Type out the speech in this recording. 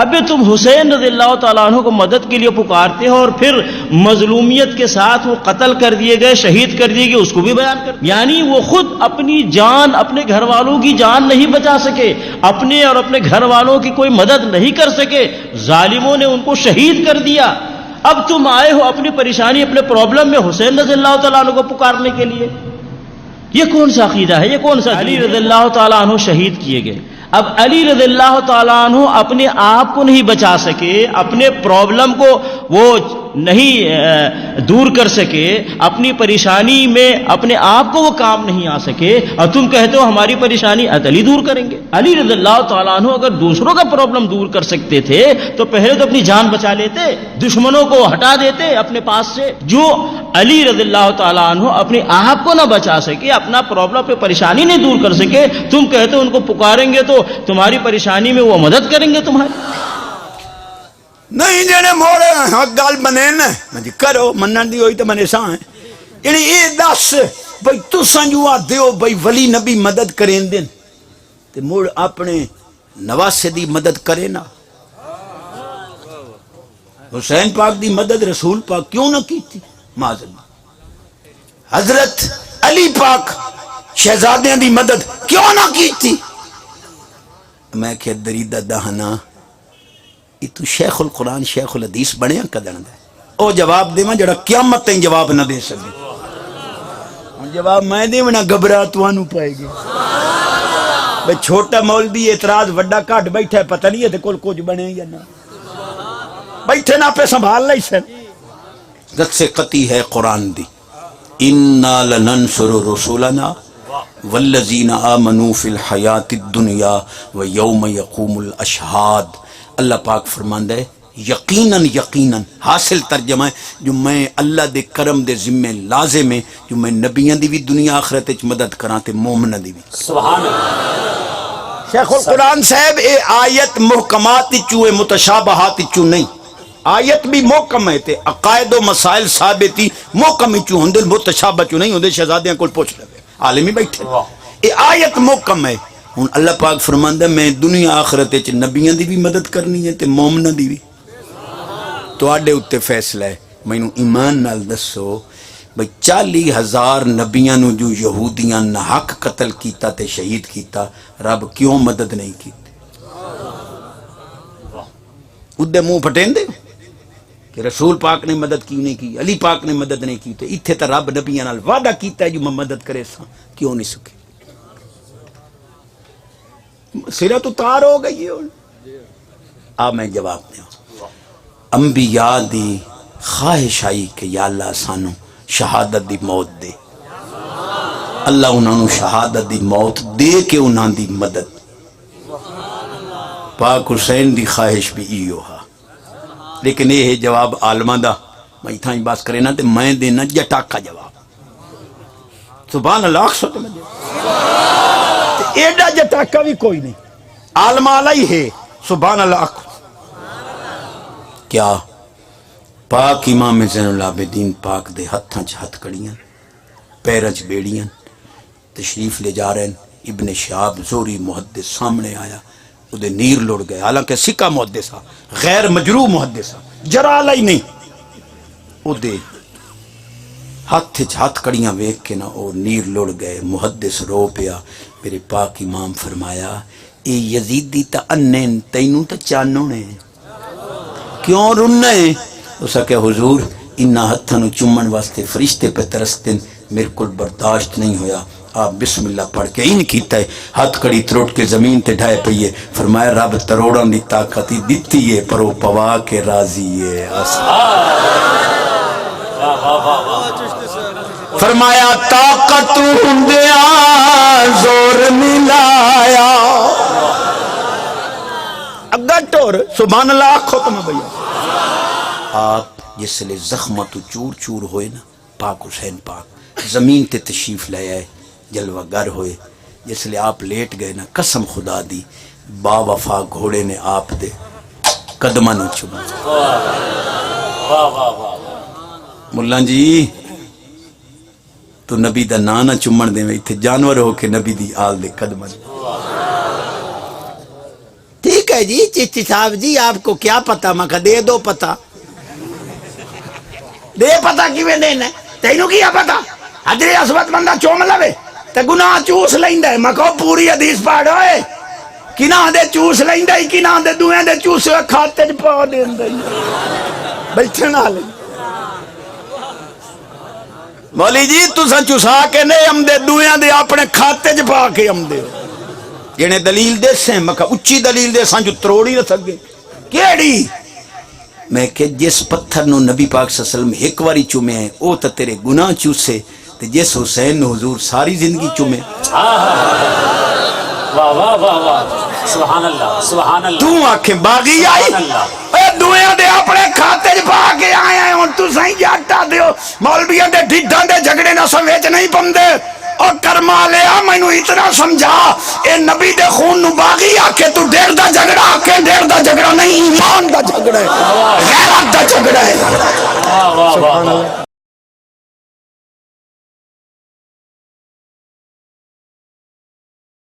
ابھی تم حسین رضی اللہ تعالیٰ عنہ کو مدد کے لیے پکارتے ہو اور پھر مظلومیت کے ساتھ وہ قتل کر دیے گئے، شہید کر دیے گئے، اس کو بھی بیان کر، یعنی وہ خود اپنی جان، اپنے گھر والوں کی جان نہیں بچا سکے، اپنے اور اپنے گھر والوں کی کوئی مدد نہیں کر سکے، ظالموں نے ان کو شہید کر دیا۔ اب تم آئے ہو اپنی پریشانی، اپنے پرابلم میں حسین رضی اللہ تعالیٰ عنہ کو پکارنے کے لیے، یہ کون سا عقیدہ ہے؟ یہ کون سا؟ علی رضی اللہ تعالیٰ عنہ شہید کیے گئے۔ اب علی رضی اللہ تعالیٰ عنہ اپنے آپ کو نہیں بچا سکے، اپنے پرابلم کو وہ نہیں دور کر سکے، اپنی پریشانی میں اپنے آپ کو وہ کام نہیں آ سکے، اور تم کہتے ہو ہماری پریشانی علی دور کریں گے۔ علی رضی اللہ تعالیٰ عنہ اگر دوسروں کا پرابلم دور کر سکتے تھے تو پہلے تو اپنی جان بچا لیتے، دشمنوں کو ہٹا دیتے اپنے پاس سے۔ جو علی رضی اللہ تعالیٰ عنہ اپنے آپ کو نہ بچا سکے، اپنا پرابلم پہ پریشانی نہیں دور کر سکے، تم کہتے ہو ان کو پکاریں گے تو تمہاری پریشانی میں وہ مدد کریں گے تمہاری؟ نہیں جنے موڑے حق گال بنے نا مجھے کرو منن دی ہوئی تو منے ساں ہیں یعنی یہ دس بھئی تو سنجوا دیو بھئی ولی نبی مدد کریں دن تے موڑ اپنے نواسے دی مدد کرے نا۔ حسین پاک دی مدد رسول پاک کیوں نہ کی تھی؟ معذر حضرت علی پاک شہزادیاں دی مدد کیوں نہ کی تھی؟ میں کہ دریدہ دہنا یہ تو شیخ القرآن شیخ الحدیث بنے ہیں قدر دے او جواب دے میں جڑا قیامت تین جواب نہ دے سکے، جواب میں دے میں نہ گھبرا توانو پائے گی۔ بھئی چھوٹا مولوی اعتراض وڈا کاٹ بیٹھا ہے، پتہ نہیں ہے تے کل کچھ بنے یا نہ بیٹھے نہ پہ سنبھال لئی سن۔ دت سے قطعی ہے قرآن دی، اِنَّا لَنَنْصُرُ رُسُولَنَا والذین آمنوا فی الحیات الدنیا ویوم یقوم الاشہاد۔ اللہ پاک فرماندہ ہے یقیناً یقیناً، حاصل ترجمہ ہے جو میں اللہ دے کرم دے ذمہ لازم ہے جو میں نبیان دی بھی دنیا آخرت اچ مدد کراں تے مومنہ دی بھی۔ سبحان اللہ۔ شیخ القرآن صاحب اے آیت محکمات چوئے متشابہات چو نہیں، آیت بھی محکم ہے تے عقائد و مسائل ثابتی محکم چو ہندے متشابہ چو نہیں ہندے شہزادیاں کل پوچھ لگے عالمی بیٹھے۔ اے آیت محکم ہے، ہن اللہ پاک فرماندہ میں دنیا آخرت وچ نبیاں دی بھی مدد کرنی ہے تے مومناں دی بھی۔ تو آڈے اتے فیصلہ ہے، مینوں ایمان نال دسو بھئی 40,000 نبیاں نو جو یہودیاں نہ حق قتل کیتا تے شہید کیتا، رب کیوں مدد نہیں کیتی؟ ادھے منہ پھٹین دے کہ رسول پاک نے مدد کیوں نہیں کی، علی پاک نے مدد نہیں کی، تے اتھے تا رب نبیاں نال وعدہ کیتا ہے جو میں مدد کرے ساں، کیوں نہیں سکے؟ سرہ تو تار ہو گئی ہے۔ آ میں جواب دیا، انبیاء دی خواہش آئی کہ یا اللہ سانو شہادت دی موت دے، اللہ انہوں نے شہادت دی موت دے کے انہوں دی مدد۔ پاک حسین دی خواہش بھی ایو ہا، لیکن یہ ہے جواب عالمہ دا، میں اتھائی باس کرے نا تے میں دینا جٹا کا جواب۔ سبحان اللہ سوتے میں دے ایڈا جٹا کا بھی کوئی نہیں، عالمہ علیہ ہے سبحان اللہ۔ کیا پاک امام زین العابدین پاک دے ہتھاں چ ہتھ کڑیاں، پیراں چ بیڑیاں، تشریف لے جا رہے ہیں، ابن شہاب زوری محدث سامنے آیا، او دے نیر لڑ گئے، حالانکہ سکہ محدث تھا، غیر مجروح محدث تھا، جرا لائی نہیں، او دے ہاتھ چ ہاتھ کڑیاں ویکھ کے نا او نیر لڑ گئے، محدث رو پیا۔ میرے پاک امام فرمایا اے یزیدی تا انین تینوں تا چانوں نے کیوں رننے؟ اسا کہ حضور انہا ہتھانو چمن واسطے فرشتے پہ ترستن، میرے کل برداشت نہیں ہویا، آپ بسم اللہ پڑھ کے ان کیتا ہے، ہاتھ کڑی تروٹ کے زمین تے ڈھائے پئیے، فرمایا رب تروڑاں دی طاقتی دیتی ہے پر وہ پوا کے راضی ہے۔ فرمایا طاقت ہندیا زور ملایا، اگر ٹور سبحان اللہ ختم بھیا۔ آپ جس لئے زخمہ تو چور چور ہوئے نا، پاک حسین پاک زمین تے تشریف لے آئے، جلوہ گر ہوئے، جس لئے آپ لیٹ گئے نا، قسم خدا دی با وفا گھوڑے نے آپ دے قدمہ نہ چوما۔ ملان جی تو نبی دا نانا چمن دے میں تھے، جانور ہو کے نبی دی آل دے قدمہ۔ ٹھیک ہے ہے جی چشتی صاحب جی آپ کو کیا پتا؟ میں کہا دے دو پتا. دے پتا کیویں دینا ہے تینوں کیا پتا؟ حجر اسود بندہ چوم لوے تے گناہ چوس لیندا ہے. میں کہو پوری حدیث پڑھ ہوئے کناں دے چوس لیندا ہے کناں دے دوئیں دے چوس کھاتے چ پا دیندا ہے بیٹھن والے. مولی جی تساں چوسا کے نہیں امدے دوئیں دے اپنے کھاتے چ پا کے امدے جنے دلیل دے سے. میں کہا اچھی دلیل دے سان جو تروڑی نہ سکے کیڑی؟ میں کہ جس پتھر نو نبی پاک صلی اللہ علیہ وسلم ایک واری چومے ہیں او تا تیرے گناہ چوسے تے جس حسین نو حضور ساری زندگی چومے. واہ واہ واہ واہ سبحان اللہ سبحان اللہ. تو آنکھیں باغی آئی اے دویاں دے اپنے کھاتے جا پا کے آئے ہیں اور تو سائیں جاٹا دیو مولویاں دے ڈھڈاں دے جھگڑے نہ سویچ نہیں پندے. اور کرما لیا میں نو اتنا سمجھا اے نبی دے خون نو باغی آکے تو دیر دا جھگڑا آکے دیر دا جھگڑا نہیں ایمان دا جھگڑا ہے غیرت دا جھگڑا ہے. واہ واہ واہ.